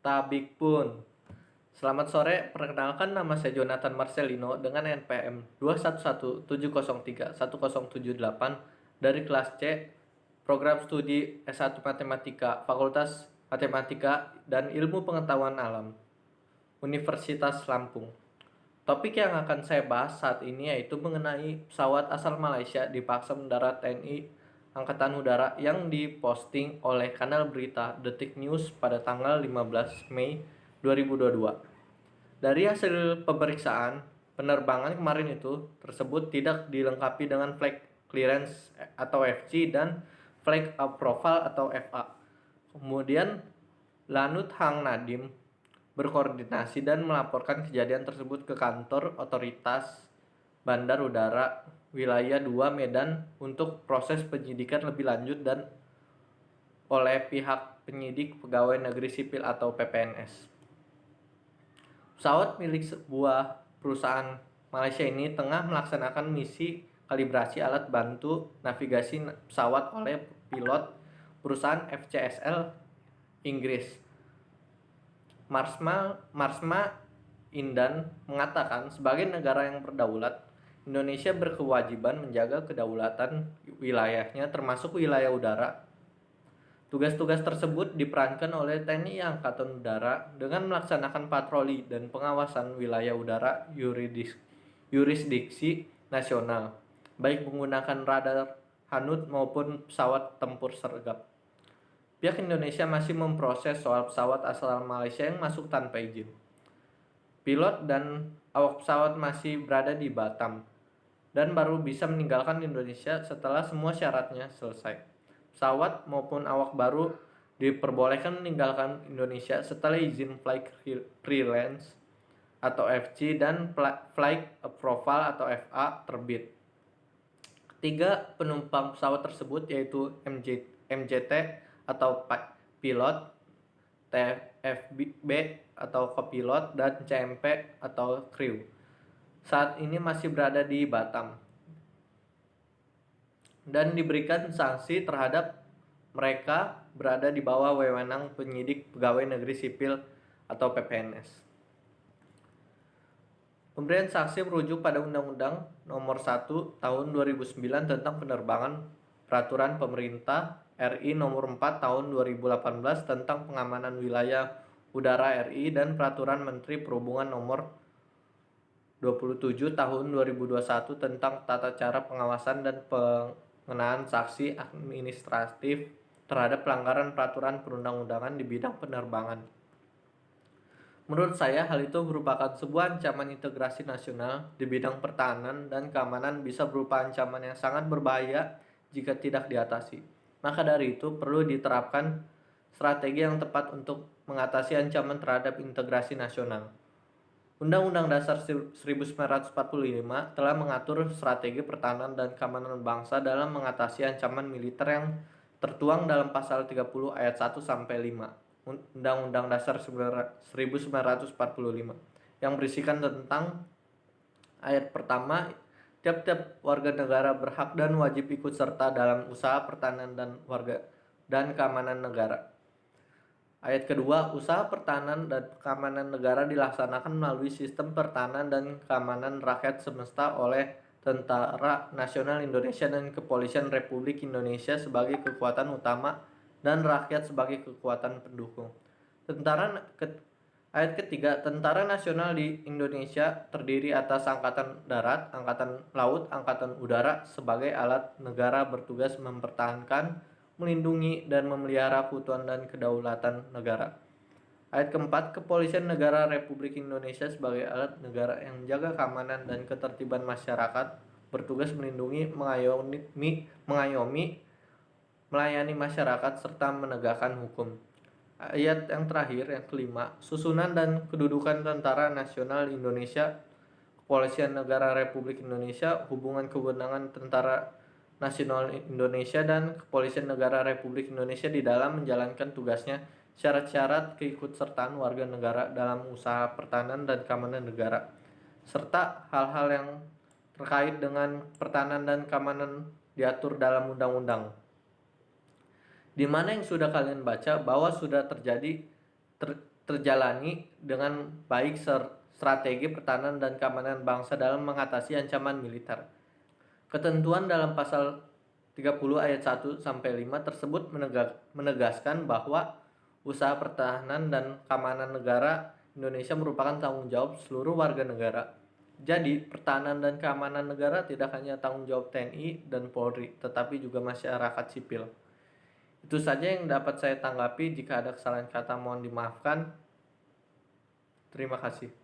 Tabik pun. Selamat sore, perkenalkan nama saya Jonathan Marcelino dengan NPM 21170310178 dari kelas C, Program Studi S1 Matematika, Fakultas Matematika dan Ilmu Pengetahuan Alam, Universitas Lampung. Topik yang akan saya bahas saat ini yaitu mengenai pesawat asal Malaysia dipaksa mendarat TNI Angkatan Udara yang diposting oleh kanal berita Detik News pada tanggal 15 Mei 2022. Dari hasil pemeriksaan penerbangan kemarin itu tersebut tidak dilengkapi dengan flight clearance atau FC dan flight approval atau FA. Kemudian Lanut Hang Nadim berkoordinasi dan melaporkan kejadian tersebut ke kantor otoritas Bandar Udara Wilayah 2 Medan untuk proses penyidikan lebih lanjut dan oleh pihak penyidik Pegawai Negeri Sipil atau PPNS. Pesawat milik sebuah perusahaan Malaysia ini tengah melaksanakan misi kalibrasi alat bantu navigasi pesawat oleh pilot perusahaan FCSL Inggris. Marsma Indan mengatakan, sebagai negara yang berdaulat, Indonesia berkewajiban menjaga kedaulatan wilayahnya termasuk wilayah udara. Tugas-tugas tersebut diperankan oleh TNI Angkatan Udara dengan melaksanakan patroli dan pengawasan wilayah udara yurisdiksi nasional, baik menggunakan radar Hanut maupun pesawat tempur sergap. Pihak Indonesia masih memproses soal pesawat asal Malaysia yang masuk tanpa izin. Pilot dan awak pesawat masih berada di Batam dan baru bisa meninggalkan Indonesia setelah semua syaratnya selesai. Pesawat maupun awak baru diperbolehkan meninggalkan Indonesia setelah izin flight clearance atau FC dan flight approval atau FA terbit. Ketiga penumpang pesawat tersebut yaitu MJT atau pilot, TFB atau kopilot, dan CMP atau kru. Saat ini masih berada di Batam dan diberikan sanksi terhadap mereka berada di bawah wewenang penyidik Pegawai Negeri Sipil atau PPNS. Pemberian sanksi merujuk pada Undang-Undang Nomor 1 Tahun 2009 tentang penerbangan, Peraturan Pemerintah RI Nomor 4 Tahun 2018 tentang pengamanan wilayah udara RI dan Peraturan Menteri Perhubungan Nomor 27 Tahun 2021 tentang tata cara pengawasan dan pengenaan sanksi administratif terhadap pelanggaran peraturan perundang-undangan di bidang penerbangan. Menurut saya, hal itu merupakan sebuah ancaman integrasi nasional di bidang pertahanan dan keamanan, bisa berupa ancaman yang sangat berbahaya jika tidak diatasi. Maka dari itu, perlu diterapkan strategi yang tepat untuk mengatasi ancaman terhadap integrasi nasional. Undang-Undang Dasar 1945 telah mengatur strategi pertahanan dan keamanan bangsa dalam mengatasi ancaman militer yang tertuang dalam pasal 30 ayat 1 sampai 5 Undang-Undang Dasar 1945 yang berisikan tentang ayat pertama, tiap-tiap warga negara berhak dan wajib ikut serta dalam usaha pertahanan dan keamanan negara. Ayat kedua, usaha pertahanan dan keamanan negara dilaksanakan melalui sistem pertahanan dan keamanan rakyat semesta oleh Tentara Nasional Indonesia dan Kepolisian Republik Indonesia sebagai kekuatan utama dan rakyat sebagai kekuatan pendukung. Ayat ketiga, Tentara Nasional di Indonesia terdiri atas Angkatan Darat, Angkatan Laut, Angkatan Udara sebagai alat negara bertugas mempertahankan, melindungi, dan memelihara keutuhan dan kedaulatan negara. Ayat keempat, Kepolisian Negara Republik Indonesia sebagai alat negara yang menjaga keamanan dan ketertiban masyarakat, bertugas melindungi, mengayomi, melayani masyarakat, serta menegakkan hukum. Ayat yang terakhir, yang kelima, susunan dan kedudukan Tentara Nasional Indonesia, Kepolisian Negara Republik Indonesia, hubungan kewenangan Tentara Nasional Indonesia dan Kepolisian Negara Republik Indonesia di dalam menjalankan tugasnya, syarat-syarat keikutsertaan warga negara dalam usaha pertahanan dan keamanan negara, serta hal-hal yang terkait dengan pertahanan dan keamanan diatur dalam undang-undang. Di mana yang sudah kalian baca bahwa sudah terjalani dengan baik strategi pertahanan dan keamanan bangsa dalam mengatasi ancaman militer. Ketentuan dalam pasal 30 ayat 1 sampai 5 tersebut menegaskan bahwa usaha pertahanan dan keamanan negara Indonesia merupakan tanggung jawab seluruh warga negara. Jadi, pertahanan dan keamanan negara tidak hanya tanggung jawab TNI dan Polri, tetapi juga masyarakat sipil. Itu saja yang dapat saya tanggapi. Jika ada kesalahan kata mohon dimaafkan. Terima kasih.